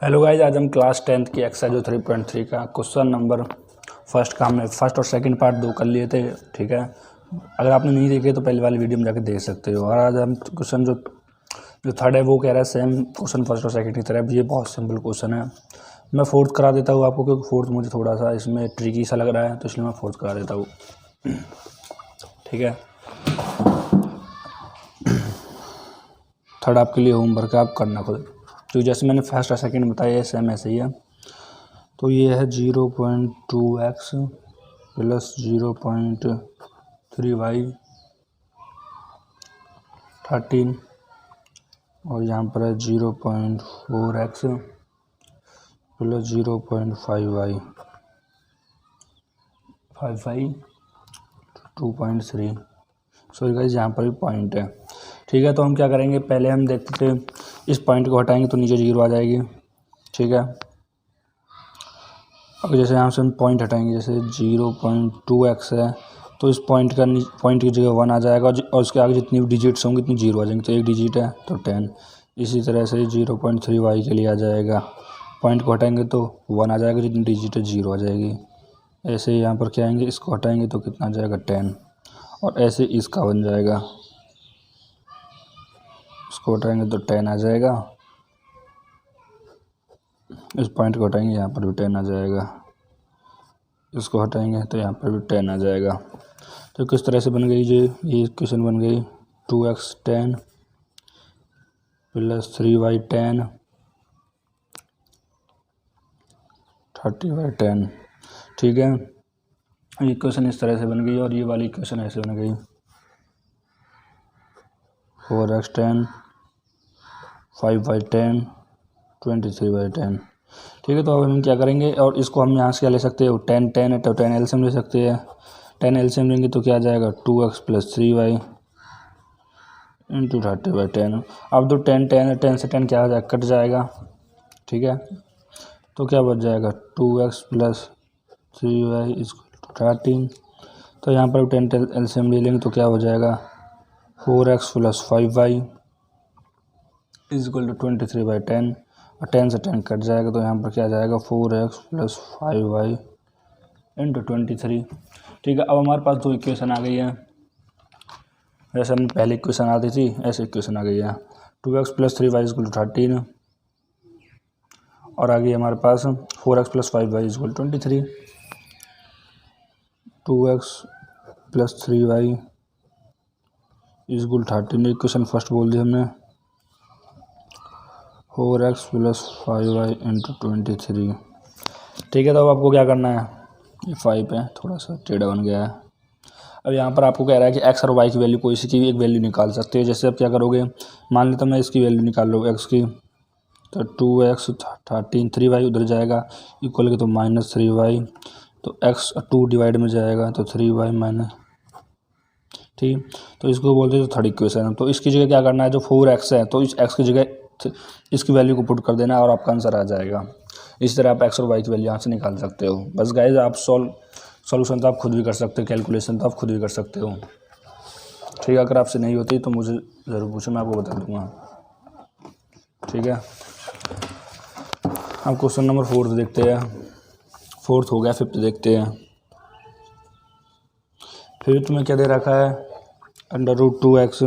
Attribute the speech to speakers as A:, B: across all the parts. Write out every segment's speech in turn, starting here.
A: Hello guys, आज हम class 10th की एक्सरसाइज 3.3 का क्वेश्चन नंबर फर्स्ट का हमने फर्स्ट और सेकंड पार्ट दो कर लिए थे। ठीक है, अगर आपने नहीं देखे तो पहले वाली वीडियो में जाकर देख सकते हो। और आज हम क्वेश्चन जो थर्ड है वो कह रहा है सेम क्वेश्चन फर्स्ट और सेकंड की तरह। ये बहुत सिंपल क्वेश्चन है। मैं फोर्थ करा देता हूँ आपको, क्योंकि फोर्थ मुझे थोड़ा सा इसमें ट्रिकी सा लग रहा है, तो इसलिए मैं फोर्थ करा देता हूँ। ठीक है, थर्ड आपके लिए होमवर्क है, आप करना खुद। तो जैसे मैंने फर्स्ट और सेकंड बताया सेम ऐसे ही है। तो ये है 0.2x प्लस 0.3y 13, और यहाँ पर है 0.4x plus 0.5y 2.3। Sorry guys, यहाँ पर भी पॉइंट है। ठीक है, तो हम क्या करेंगे, पहले हम देखते थे इस पॉइंट को हटाएंगे तो नीचे 0 आ जाएगी। ठीक है, अब जैसे यहाँ से हम पॉइंट हटाएंगे, जैसे 0.2x है तो इस पॉइंट की जगह 1 आ जाएगा, और उसके आगे जितनी भी डिजिट्स होंगी इतनी 0 आ जाएंगे। तो एक डिजिट है तो 10। इसी तरह से 0.3y के लिए आ जाएगा, पॉइंट को हटाएंगे तो 1 आ जाएगा, जितनी डिजिट है 0 आ जाएगी। ऐसे ही यहाँ पर क्या आएंगे, इसको हटाएंगे तो कितना आ जाएगा 10, और ऐसे इसका बन जाएगा, इसको हटाएंगे तो 10 आ जाएगा, इस पॉइंट को हटाएंगे यहाँ पर भी 10 आ जाएगा, इसको हटाएंगे तो यहाँ पर भी 10 आ जाएगा। तो किस तरह से बन गई ये इक्वेशन बन गई 2x 10 प्लस 3y 10 30y 10। ठीक है, ये इक्वेशन इस तरह से बन गई, और ये वाली इक्वेशन ऐसे बन गई 4x 10 5y 10 23y 10। ठीक है, तो अब हम क्या करेंगे, और इसको हम यहाँ से क्या ले सकते हो, 10 है तो 10 एलसीएम ले सकते हैं। 10 एलसीएम लेंगे तो क्या आ जाएगा 2x plus 3y into 30y 10। अब तो 10 है, 10 से 10 क्या आ जाएगा, कट जाएगा। ठीक है, तो क्या बच जाएगा 2x plus 3y equal to 13। तो यहाँ पर 10 एलसीएम ले लेंगे तो क्या हो जाएगा 4x plus 5y equal to 23y 10, और 10 से 10 कट जाएगा, तो यहाँ पर क्या आ जाएगा 4x प्लस 5y इंटू 23। ठीक है, अब हमारे पास दो इक्वेशन आ गई है। जैसे हम पहले इक्वेशन आती थी ऐसे इक्वेशन आ गई है 2x plus 3y equal to 13, और आगे हमारे पास 4x plus 5y equal to 23। 2x plus 3y equal 13 equation first बोल दी हमने, 4x प्लस 5y इंटू 23। ठीक है, तो अब आपको क्या करना है, ये 5 है, थोड़ा सा टेढ़ा बन गया है। अब यहाँ पर आपको कह रहा है कि x और y की वैल्यू कोई सी की भी एक वैल्यू निकाल सकते हो। जैसे अब क्या करोगे, मान लेता मैं इसकी वैल्यू निकाल लो x की, तो 2x 13 3y उधर जाएगा इक्वल के तो माइनस 3y, तो x 2 डिवाइड में जाएगा तो 3y माइनस। ठीक, तो इसको बोलते हैं तो थर्ड इक्वेशन। तो इसकी जगह क्या करना है, जो 4x है तो इस x की जगह इसकी वैल्यू को पुट कर देना और आपका आंसर आ जाएगा। इस तरह आप x और y की वैल्यू यहाँ से निकाल सकते हो। बस गाइज, आप सॉल्यूशन तो आप खुद भी कर सकते हो, कैलकुलेशन तो आप खुद भी कर सकते हो। ठीक है, अगर आपसे नहीं होती तो मुझे ज़रूर पूछो, मैं आपको बता दूंगा। ठीक है, अब क्वेश्चन नंबर 4 देखते हैं। 4 हो गया, 5 देखते हैं। 5 में क्या दे रखा है, √2x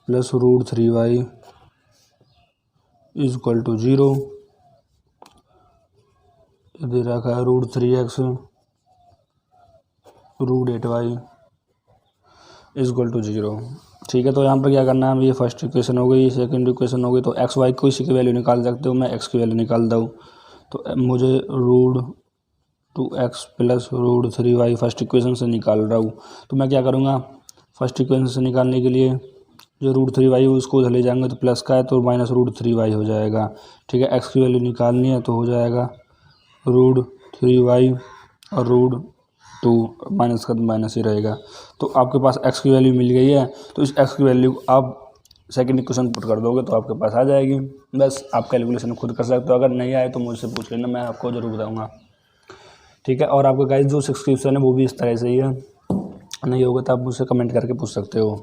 A: plus √3y equal to 0। दे रखा है √3x √8y इक्वल टू 0। ठीक है, तो यहाँ पर क्या करना है, ये फर्स्ट इक्वेशन हो गई, सेकंड इक्वेशन हो गई। तो एक्स वाई को इसी की वैल्यू निकाल सकते हो, मैं एक्स की वैल्यू निकालता हूँ। तो मुझे √2x plus √3y first equation से निकाल रहा हूँ। तो मैं क्या करूँगा, फर्स्ट इक्वेशन से निकालने के लिए जो √3y है उसको उधर ले जाएंगे तो प्लस का है तो माइनस √3y हो जाएगा। ठीक है, एक्स की वैल्यू निकालनी है तो हो जाएगा √3y और √2 माइनस का तो माइनस ही रहेगा। तो आपके पास एक्स की वैल्यू मिल गई है, तो इस एक्स की वैल्यू आप सेकंड इक्वेशन पुट कर दोगे तो आपके पास आ जाएगी। बस आप कैलकुलेशन खुद कर सकते हो, अगर नहीं आए तो मुझसे पूछ लेना, मैं आपको ज़रूर बताऊँगा। ठीक है, और आपका गाइस जो 6 क्वेश्चन है वो भी इस तरह से ही है, नहीं होगा तो आप मुझसे कमेंट करके पूछ सकते हो।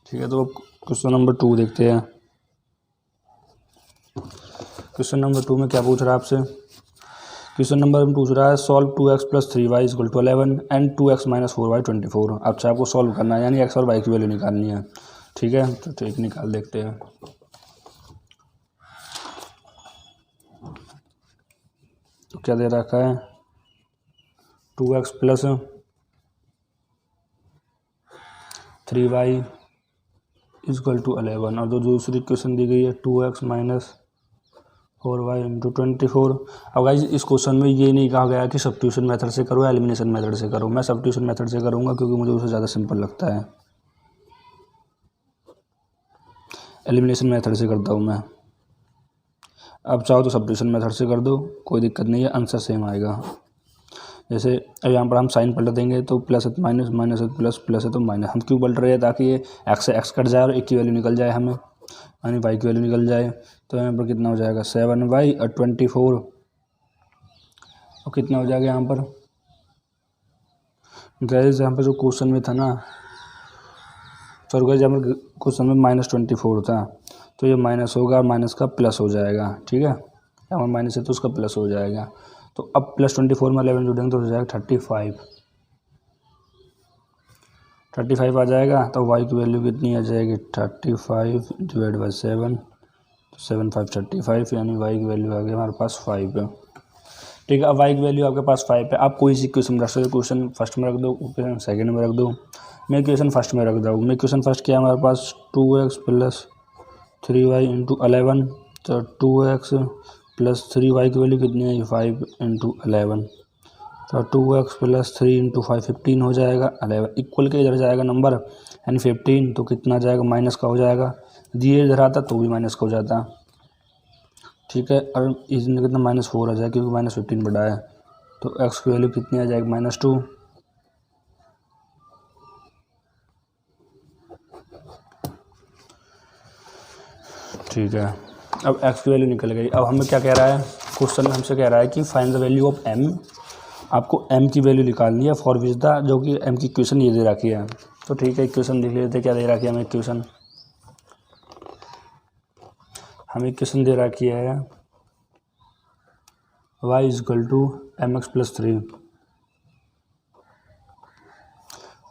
A: ठीक है, तो क्वेश्चन नंबर 2 देखते हैं। क्वेश्चन नंबर 2 में क्या पूछ रहा है आपसे। क्वेश्चन नंबर में पूछ रहा है solve 2x + 3y = 11 and 2x - 4y 24। अच्छा आपको सॉल्व करना है, यानी x और y की वैल्यू निकालनी है। ठीक है, तो ठीक निकाल देखते हैं। तो क्या दे रखा है 2x + 3y = 11 और जो दूसरी क्वेश्चन दी गई है 2x - 4y × 24। अब गाइस इस क्वेश्चन में ये नहीं कहा गया कि सब्स्टिट्यूशन मेथड से करो या एलिमिनेशन मेथड से करो। मैं सब्स्टिट्यूशन मेथड से करूँगा क्योंकि मुझे उससे ज़्यादा सिंपल लगता है। एलिमिनेशन मेथड से करता हूँ मैं। अब चाहो तो सब्स्टिट्यूशन मेथड से कर दो, कोई दिक्कत नहीं है, आंसर सेम आएगा। जैसे अब यहाँ पर हम साइन पलट देंगे तो प्लस है तो माइनस, माइनस है तो प्लस, प्लस है तो माइनस। हम क्यों पलट रहे हैं, ताकि ये एक्स से एक्स कट जाए और एक की वैल्यू निकल जाए हमें, यानी वाई की वैल्यू निकल जाए। तो यहाँ पर कितना हो जाएगा 7y और 24 और कितना हो जाएगा यहाँ पर गैस, यहाँ पर जो क्वेश्चन में था ना, सॉरी गैस, यहाँ पर क्वेश्चन में -24 था, तो ये माइनस होगा और माइनस का प्लस हो जाएगा। ठीक है, यहाँ पर माइनस है तो उसका प्लस हो जाएगा। तो अब +24 में 11 जुड़ेंगे तो हो जाएगा 35 आ जाएगा। तो y की वैल्यू कितनी आ जाएगी 35 / 7, 7 5 35, यानी y की वैल्यू आ गई हमारे पास 5 है। ठीक है, अब y की वैल्यू आपके पास 5 है। आप कोई सी क्वेश्चन रख सकते हो, क्वेश्चन फर्स्ट में रख दो, क्वेश्चन सेकंड में रख दो। मैं क्वेश्चन फर्स्ट में रख दूँ। मैं क्वेश्चन फर्स्ट क्या है हमारे पास 2x + 3y × 11, तो 2x + 3y की वैल्यू कितनी है 5 × 11, तो 2x + 3 × 5 15 हो जाएगा। 11 इक्वल के इधर जाएगा नंबर यानी 15, तो कितना जाएगा माइनस का हो जाएगा। दिए इधर आता तो भी माइनस का हो जाता। ठीक है, और इसमें कितना -4 आ जाएगा क्योंकि -15 बड़ा है। तो x की वैल्यू कितनी आ जाएगी -2। ठीक है, अब x की वैल्यू निकल गई। अब हमें क्या कह रहा है क्वेश्चन में, हमसे कह रहा है कि find the value of m। आपको m की वैल्यू निकालनी है फॉर विच द, जो कि m की इक्वेशन ये दे रखी है। तो ठीक है, इक्वेशन लिख लेते, क्या दे रखी है हमें इक्वेशन, हमें इक्वेशन दे रखी है y = mx + 3।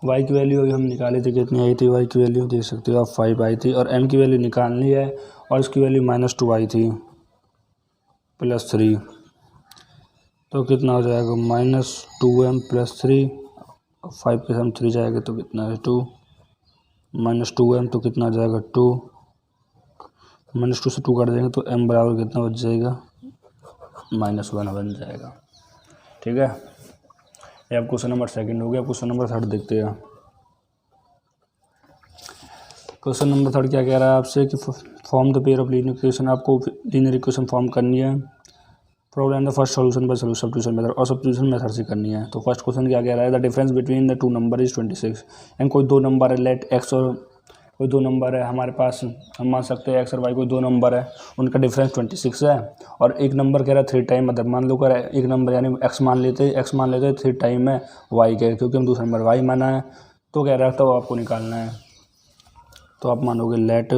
A: y की वैल्यू अभी हम निकाले थे, कितनी आई थी y की वैल्यू देख सकते हो आप 5 आई थी, और m की वैल्यू निकालनी है और इसकी वैल्यू -2 आई थी +3। तो कितना हो जाएगा -2m + 3, 5 के साथ 3 जाएगा तो कितना है 2, -2m तो कितना आ जाएगा 2, -2 से 2 काट देंगे तो m बराबर कितना बच जाएगा -1 बन जाएगा। ठीक है, ये अब क्वेश्चन नंबर सेकंड हो गया। क्वेश्चन नंबर थर्ड देखते हैं। क्वेश्चन नंबर थर्ड क्या कह रहा है आपसे कि form the pair of linear equation. आपको लीनियर इक्वेशन फॉर्म करनी है, problem the first solution bye substitution method, और सब्स्टिट्यूशन मेथड से करनी है। तो फर्स्ट क्वेश्चन क्या कह रहा है, the difference between the 2 number is 26। And कोई 2 नंबर है, लेट x और कोई 2 नंबर है हमारे पास, हम मान सकते हैं x और y कोई 2 नंबर है, उनका डिफरेंस 26 है, और एक नंबर कह रहा है 3 टाइम, मतलब मान लो कर एक नंबर यानी x मान लेते 3 टाइम है y के, क्योंकि हम दूसरा नंबर y माना है। तो कह रहा है तो आपको निकालना है। तो आप मानोगे let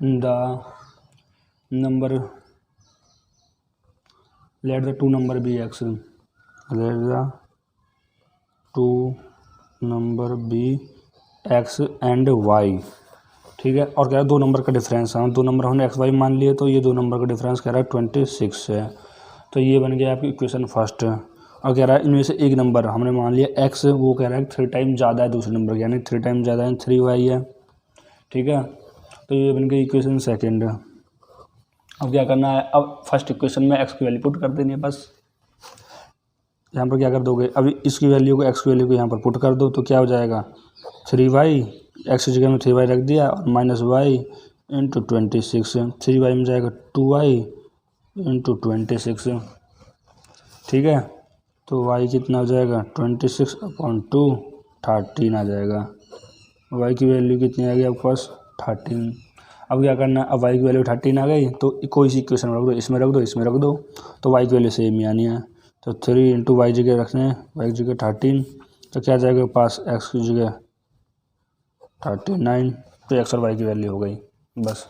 A: the number, let the 2 number be x, let the 2 number be x and y। ठीक है, और कह रहा है 2 नंबर का डिफरेंस, हाँ 2 नंबर हमने x y मान लिए, तो ये 2 नंबर का डिफरेंस कह रहा है 26 है। तो ये बन गया आपकी इक्वेशन फर्स्ट। और कह रहा है इनमें से एक नंबर हमने मान लिया x, वो कह रहा है 3 टाइम ज़्यादा है दूसरे नंबर के, यानी 3 टाइम ज़्यादा है 3y है। ठीक है, तो ये बन गई इक्वेशन सेकेंड। अब क्या करना है, अब फर्स्ट इक्वेशन में x की वैल्यू पुट कर देनी है बस। यहाँ पर क्या कर दोगे, अभी इसकी वैल्यू को x की वैल्यू को यहाँ पर पुट कर दो, तो क्या हो जाएगा 3y, x की जगह में 3y रख दिया और -y × 26, 3y में जाएगा 2y × 26। ठीक है, तो y कितना हो जाएगा 26/2, 13 आ जाएगा। y की वैल्यू कितनी आ गई आपके पास 13। अब क्या करना है, अब y की वैल्यू 13 आ गई, तो कोई सी इक्वेशन रख दो, इसमें रख दो, इसमें रख दो, तो y की वैल्यू सेम ही आनी है। तो 3 × y जगह रखने हैं, y की जगह 13, तो क्या जाएगा पास x की जगह 39। तो एक्स और वाई की वैल्यू हो गई बस।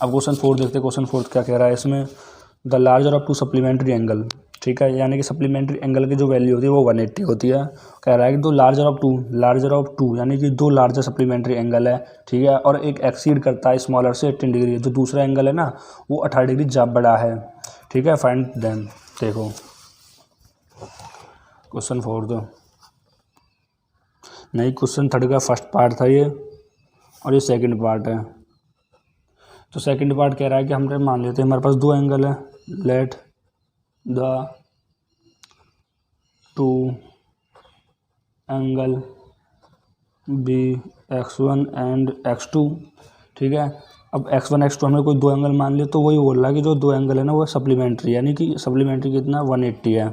A: अब क्वेश्चन 4 देखते हैं। क्वेश्चन 4 क्या कह रहा है इसमें, the larger of to supplementary angle, ठीक है, यानी कि सप्लीमेंट्री एंगल की जो वैल्यू होती है वो 180 होती है। कह रहा है कि दो लार्जर ऑफ टू यानी कि दो लार्जर सप्लीमेंट्री एंगल है, ठीक है, और एक एक्सीड करता है स्मॉलर से 18 डिग्री, जो दूसरा एंगल है ना वो 18 डिग्री जब बड़ा है, ठीक है, फाइंड देम। देखो क्वेश्चन 4 तो नहीं, क्वेश्चन 3 का फर्स्ट पार्ट था ये और ये सेकंड पार्ट है। तो सेकंड पार्ट कह रहा है कि हमने मान लेते हैं हमारे पास दो एंगल है, let the two angle be x1 and x2, ठीक है। अब x1 x2 हमने कोई दो एंगल मान लिए, तो वही बोल रहा है कि जो दो एंगल है ना वो सप्लीमेंट्री, यानी कि सप्लीमेंट्री कितना 180 है,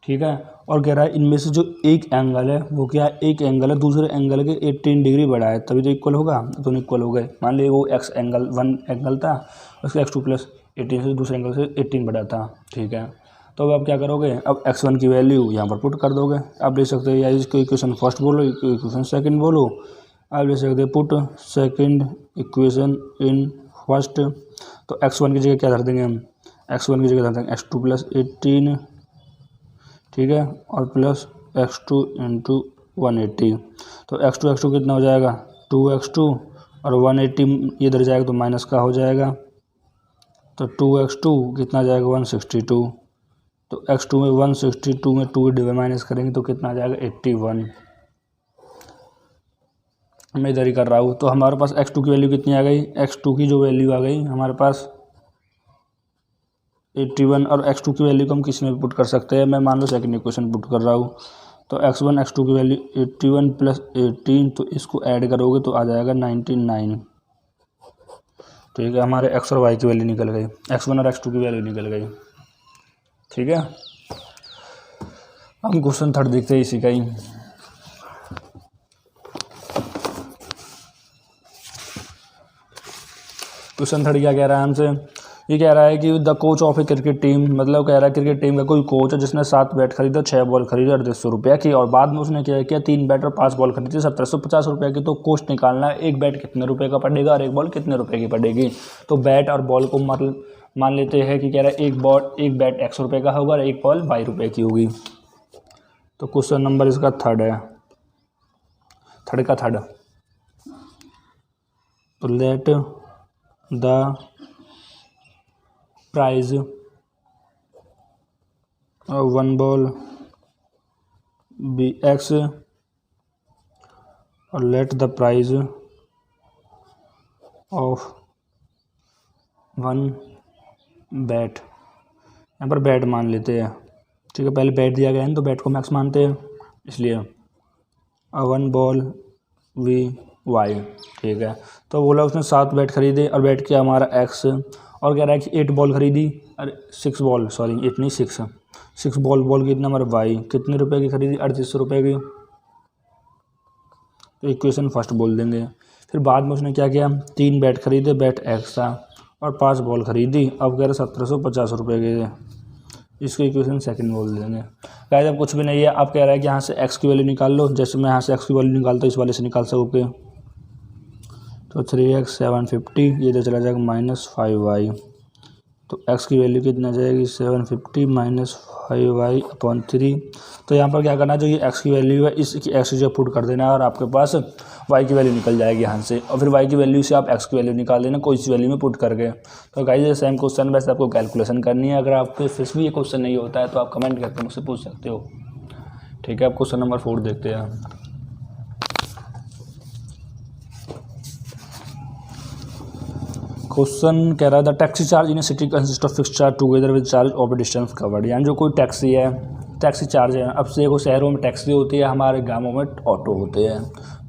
A: ठीक है। और कह रहा है इनमें से जो एक एंगल है वो क्या है, एक एंगल है दूसरे एंगल के 18 डिग्री बड़ा है, तभी तो इक्वल होगा, दोनों इक्वल हो गए। मान लीजिए वो एक्स एंगल 1 एंगल था, उसका x2 प्लस 18 से दूसरे एंगल से 18 बड़ा था, ठीक है। तो अब आप क्या करोगे, अब x1 की वैल्यू यहाँ पर पुट कर दोगे। आप ले सकते हो या इसको इक्वेशन फर्स्ट बोलो, इक्वेशन सेकंड बोलो, आप ले सकते हो put second equation in first. तो x1 की जगह क्या धर देंगे हम, x1 की जगह धर देंगे x2 प्लस 18, ठीक है, और प्लस x2 इंटू 180। तो x2 कितना हो जाएगा 2x2 और 180 इधर जाएगा तो माइनस का हो जाएगा, तो 2x2 कितना जाएगा 162। तो x2 में 162 में 2 डिवाइड माइनस करेंगे तो कितना आ जाएगा 81। मैं इधर ही कर रहा हूँ। तो हमारे पास x2 की वैल्यू कितनी आ गई, x2 की जो वैल्यू आ गई हमारे पास 81, और x2 की वैल्यू को हम किसी में भी पुट कर सकते हैं। मैं मान लो सेकंड इक्वेशन पुट कर रहा हूँ। तो x1 x2 की वैल्यू 81 प्लस 18, तो इसको ऐड करोगे तो आ जाएगा 99, ठीक है। हमारे x और y की वैल्यू निकल गई, x1 और x2 की वैल्यू निकल गई, ठीक है। हम क्वेश्चन 3 देखते हैं इसी का ही। क्वेश्चन 3 क्या कह रहा है हमसे, ये कह रहा है कि the coach of A cricket team, मतलब कह रहा है क्रिकेट टीम का कोई कोच है जिसने 7 बैट खरीदे, 6 बॉल खरीदे 3800 रुपये की, और बाद में उसने क्या किया 3 बैट और 5 बॉल खरीदी 1750 रुपये की। तो कोस्ट निकालना है एक बैट कितने रुपए का पड़ेगा और एक बॉल कितने रुपए की पड़ेगी। तो बैट और बॉल को मान लेते हैं कि कह रहा है एक बैट 100 रुपये का होगा और एक बॉल 22 रुपये की होगी। तो क्वेश्चन नंबर इसका 3 है, 3 तो let the price one ball be x और let the price of one bat, यहाँ पर बैट मान लेते हैं, ठीक है। पहले बैट दिया गया है तो बैट को मैक्स मानते हैं, इसलिए वन बॉल वी वाई, ठीक है। तो बोला उसने 7 बैट खरीदे और बैट किया हमारा x, और कह रहा है कि 8 बॉल खरीदी, अरे 6 बॉल, सॉरी 8 नहीं 6 बॉल कितना हमारा y, कितने रुपए की खरीदी 3800 रुपये की। तो इक्वेशन फर्स्ट बोल देंगे। फिर बाद में उसने क्या किया 3 बैट खरीदे, बैट x था, और 5 बॉल खरीदी, अब कह रहे 1750 रुपये के, इसको इक्वेशन सेकंड बोल देंगे। गाइस अब कुछ भी नहीं है, आप कह रहा है कि यहाँ से x की वैल्यू निकाल लो, जैसे मैं यहाँ से x की वैल्यू निकालता हूँ इस वाले से निकाल सकोगे। तो 3x 750, ये तो चला जाएगा -5y, तो x की वैल्यू कितना जाएगी 750 -5y अपॉन 3। तो यहाँ पर क्या करना है, जो ये x की वैल्यू है इसकी x जो पुट कर देना है और आपके पास y की वैल्यू निकल जाएगी यहाँ से, और फिर y की वैल्यू से आप x की वैल्यू निकाल देना कोई सी वैल्यू में पुट करके। तो गाइस ये सेम क्वेश्चन वैसे आपको कैलकुलेशन करनी है। अगर आपको फिर भी ये क्वेश्चन नहीं होता है तो आप कमेंट करके मुझसे पूछ सकते हो, ठीक है। आप क्वेश्चन नंबर 4 देखते हैं। क्वेश्चन कह रहा है the taxi charge in A city consist of fix charge together with charge of distance covered, यानी जो कोई टैक्सी है, टैक्सी चार्ज है। अब से देखो शहरों में टैक्सी होती है, हमारे गांवों में ऑटो होते हैं।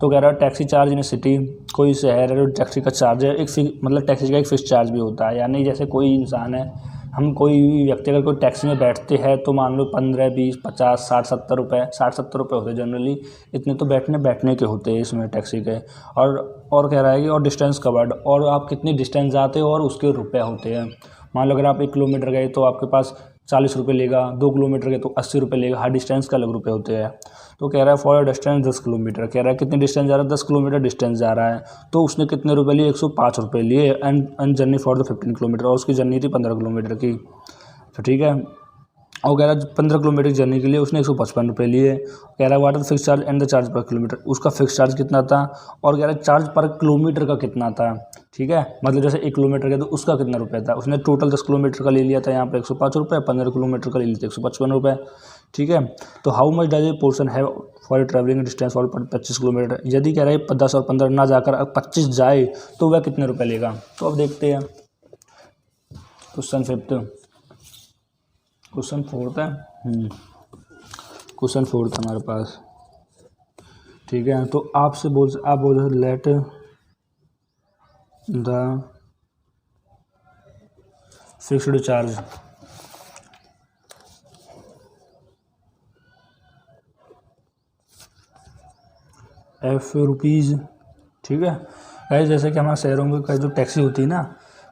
A: तो कह रहा है taxi charge in A city, कोई शहर है टैक्सी का चार्ज है मतलब टैक्सी का एक फिक्स चार्ज भी होता है, यानी जैसे कोई इंसान है, हम कोई व्यक्ति अगर कोई टैक्सी में बैठते हैं तो मान लो 15, 20, 50, 60, 70 रुपये, 60-70 रुपये होते हैं जनरली, इतने तो बैठने के होते हैं इसमें टैक्सी के। और कह रहा है कि और डिस्टेंस कवर्ड, और आप कितनी डिस्टेंस जाते हो और उसके रुपये होते हैं। मान लो अगर आप 1 किलोमीटर गए तो आपके पास 40 रुपये लेगा, 2 किलोमीटर गए तो 80 रुपये लेगा, हर डिस्टेंस का अलग रुपये होते हैं। तो कह रहा है फॉर डिस्टेंस 10 किलोमीटर, कह रहा है कितनी डिस्टेंस जा रहा है, 10 किलोमीटर डिस्टेंस जा रहा है। तो उसने कितने रुपये लिए, 105 रुपये लिए, and journey for the 15 kilometre, और उसकी जर्नी थी 15 किलोमीटर की। तो ठीक है, और कह रहा है 15 किलोमीटर जर्नी के लिए उसने 155 रुपये लिए। कह रहा है what the fix charge and the charge पर किलोमीटर, उसका फिक्स चार्ज कितना था, और कह रहा है चार्ज पर किलोमीटर का कितना था। ठीक है, मतलब जैसे 1 किलोमीटर का तो उसका कितना रुपये था। उसने टोटल 10 किलोमीटर का ले लिया था यहाँ पर 105 रुपये, 15 किलोमीटर का ले लिया था 155 रुपये। ठीक है, तो how much does a portion have for travelling distance for 25 kilometre, यदि कह रहा है 10 और 15 ना जाकर 25 जाए तो वह कितने रुपये लेगा। तो अब देखते हैं क्वेश्चन 5, क्वेश्चन 4 है, क्वेश्चन 4 था हमारे पास। ठीक है, तो आप बोल let the fixed charge F rupees. ठीक है गाइस, जैसे कि हमारे शहरों में का जो टैक्सी होती है ना,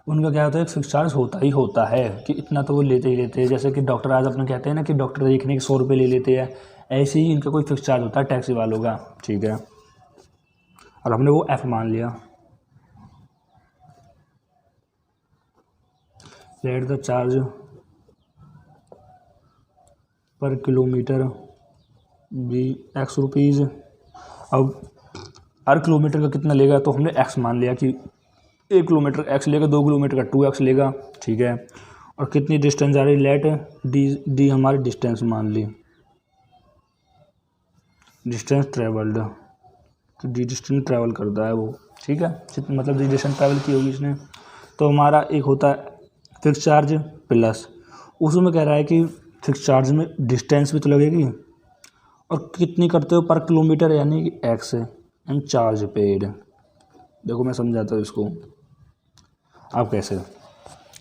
A: उनका क्या होता है, एक फिक्स चार्ज होता है कि इतना तो वो लेते ही लेते हैं। जैसे कि डॉक्टर आज अपने कहते हैं ना कि डॉक्टर देखने के 100 रुपये ले लेते हैं, ऐसे ही इनका कोई फिक्स चार्ज होता है टैक्सी वालों का। ठीक है, और हमने वो F मान लिया। लेट द चार्ज पर किलोमीटर भी X रुपीज़। अब हर किलोमीटर का कितना लेगा, तो हमने X मान लिया कि 1 किलोमीटर X लेगा, 2 किलोमीटर का 2X लेगा। ठीक है, और कितनी डिस्टेंस जा रही, लेट डी हमारी डिस्टेंस मान ली, डिस्टेंस ट्रेवल्ड, तो डी डिस्टेंस ट्रैवल करता है वो। ठीक है, मतलब डी डिस्टेंस ट्रैवल की होगी इसने। तो हमारा एक होता है फिक्स चार्ज प्लस, उसमें कह रहा है कि फिक्स चार्ज में डिस्टेंस भी तो लगेगी, और कितनी करते हो पर किलोमीटर, यानी कि X एंड चार्ज पेड। देखो मैं समझाता हूँ इसको। आप कैसे,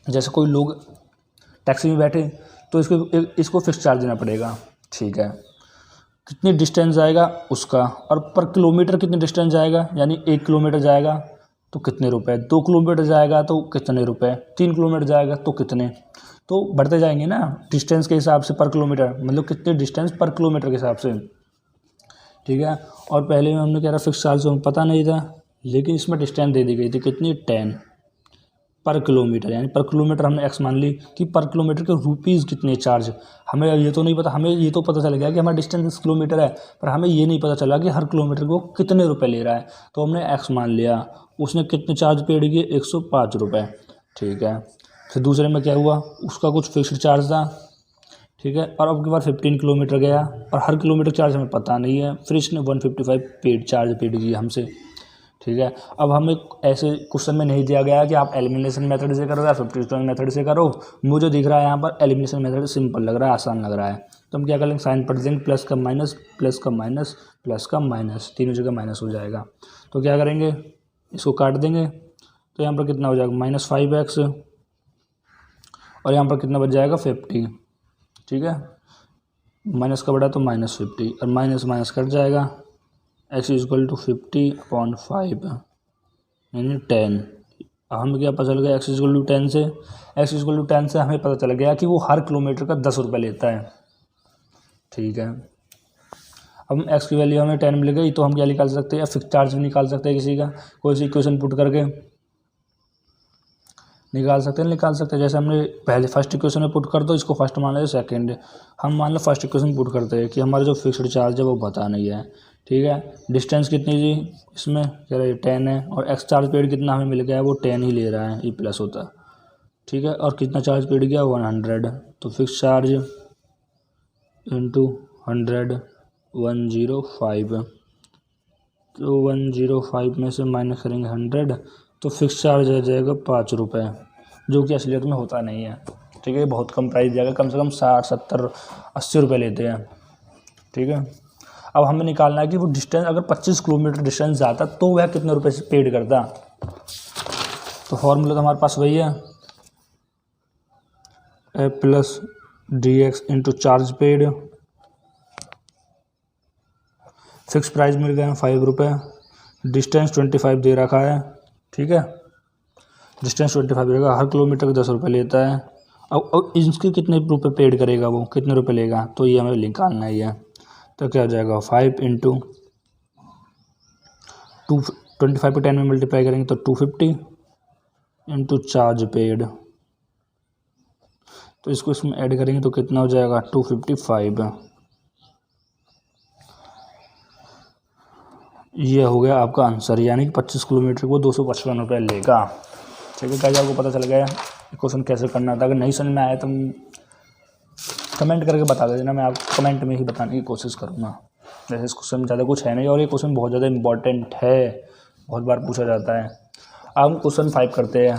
A: जैसे कोई लोग टैक्सी में बैठे तो इसको फिक्स चार्ज देना पड़ेगा। ठीक है, कितनी डिस्टेंस जाएगा उसका, और पर किलोमीटर कितनी डिस्टेंस जाएगा, यानी 1 किलोमीटर जाएगा तो कितने रुपए, 2 किलोमीटर जाएगा तो कितने रुपए, 3 किलोमीटर जाएगा तो कितने, तो बढ़ते जाएंगे ना डिस्टेंस के हिसाब से पर किलोमीटर, मतलब कितने डिस्टेंस पर किलोमीटर के हिसाब से। ठीक है, और पहले में हमने कह रहा फिक्स चार्ज हमें पता नहीं था, लेकिन इसमें डिस्टेंस दे दी गई थी कितनी, 10 पर किलोमीटर, यानी पर किलोमीटर हमने X मान ली कि पर किलोमीटर के रुपीज़ कितने चार्ज। हमें ये तो नहीं पता, हमें ये तो पता चल गया कि हमारा डिस्टेंस 10 किलोमीटर है, पर हमें ये नहीं पता चला कि हर किलोमीटर को कितने रुपए ले रहा है। तो हमने X मान लिया, उसने कितने चार्ज पेड किए, 105 रुपये। ठीक है, फिर दूसरे में क्या हुआ, उसका कुछ फिक्स्ड चार्ज था। ठीक है, और अब के बाद 15 किलोमीटर गया, और हर किलोमीटर चार्ज हमें पता नहीं है, फिर इसने 155 पेड किया हमसे। ठीक है, अब हमें ऐसे क्वेश्चन में नहीं दिया गया कि आप एलिमिनेशन मेथड से करो या सब्स्टिट्यूशन मेथड से करो। मुझे दिख रहा है यहाँ पर एलिमिनेशन मेथड सिंपल लग रहा है, आसान लग रहा है। तो हम क्या करेंगे, साइन पढ़ देंगे, प्लस का माइनस, प्लस का माइनस, प्लस का माइनस, तीनों जगह माइनस हो जाएगा। तो क्या करेंगे, इसको काट देंगे, तो यहाँ पर कितना हो जाएगा, -5x, और यहाँ पर कितना बच जाएगा, 50। ठीक है, माइनस का बड़ा तो -50, और माइनस माइनस कट जाएगा, x = 50/5 यानी 10। अब हमें क्या पता चल गया, x = 10 से, हमें पता चल गया कि वो हर किलोमीटर का 10 रुपये लेता है। ठीक है, अब x की वैल्यू हमें 10 मिल गई, तो हम क्या निकाल सकते हैं, फिक्स चार्ज भी निकाल सकते हैं किसी का, कोई सी इक्वेशन पुट करके निकाल सकते हैं। जैसे हमने पहले फर्स्ट इक्वेशन में पुट कर दो, इसको फर्स्ट मान लो, सेकंड हम मान लो फर्स्ट इक्वेशन पुट करते हैं कि हमारा जो फिक्स्ड चार्ज है वो पता नहीं है। ठीक है, डिस्टेंस कितनी थी इसमें, कह रहा है 10 है, और एक्स चार्ज पेड कितना हमें मिल गया है, वो 10 ही ले रहा है, ये प्लस होता। ठीक है, और कितना चार्ज पेड गया, 100, तो फिक्स चार्ज इंटू 100, 105, तो 105 में से माइनस करेंगे 100, तो फिक्स चार्ज आ जाएगा 5 रुपये, जो कि असलियत में होता नहीं है। ठीक है, बहुत कम प्राइस जाएगा, कम से कम 60, 70, 80 रुपये लेते हैं। ठीक है, अब हमें निकालना है कि वो डिस्टेंस अगर 25 किलोमीटर डिस्टेंस जाता तो वह कितने रुपए से पेड करता। तो फॉर्मूला तो हमारे पास वही है, A+dx into charge paid, fix price मिल गए हैं 5 रुपये, डिस्टेंस 25 दे रखा है। ठीक है, डिस्टेंस 25 रहेगा, हर किलोमीटर का 10 रुपये लेता है। अब इसके कितने रुपये पेड करेगा, वो कितने रुपये लेगा, तो ये हमें निकालना ही है। तो क्या हो जाएगा 5 इंटू 25 को 10 में मल्टीप्लाई करेंगे तो 250 इंटू चार्ज पेड, तो इसको इसमें ऐड करेंगे तो कितना हो जाएगा 255। ये हो गया आपका आंसर, यानी कि 25 किलोमीटर को 255 रुपये लेगा। ठीक है गाइस, आपको पता चल गया क्वेश्चन कैसे करना था। अगर नहीं समझ में आया तो कमेंट करके बता देना, मैं आपको कमेंट में ही बताने की कोशिश करूँगा। जैसे इस क्वेश्चन में ज़्यादा कुछ है नहीं और ये क्वेश्चन बहुत ज़्यादा इंपॉर्टेंट है, बहुत बार पूछा जाता है। अब हम क्वेश्चन 5 करते हैं।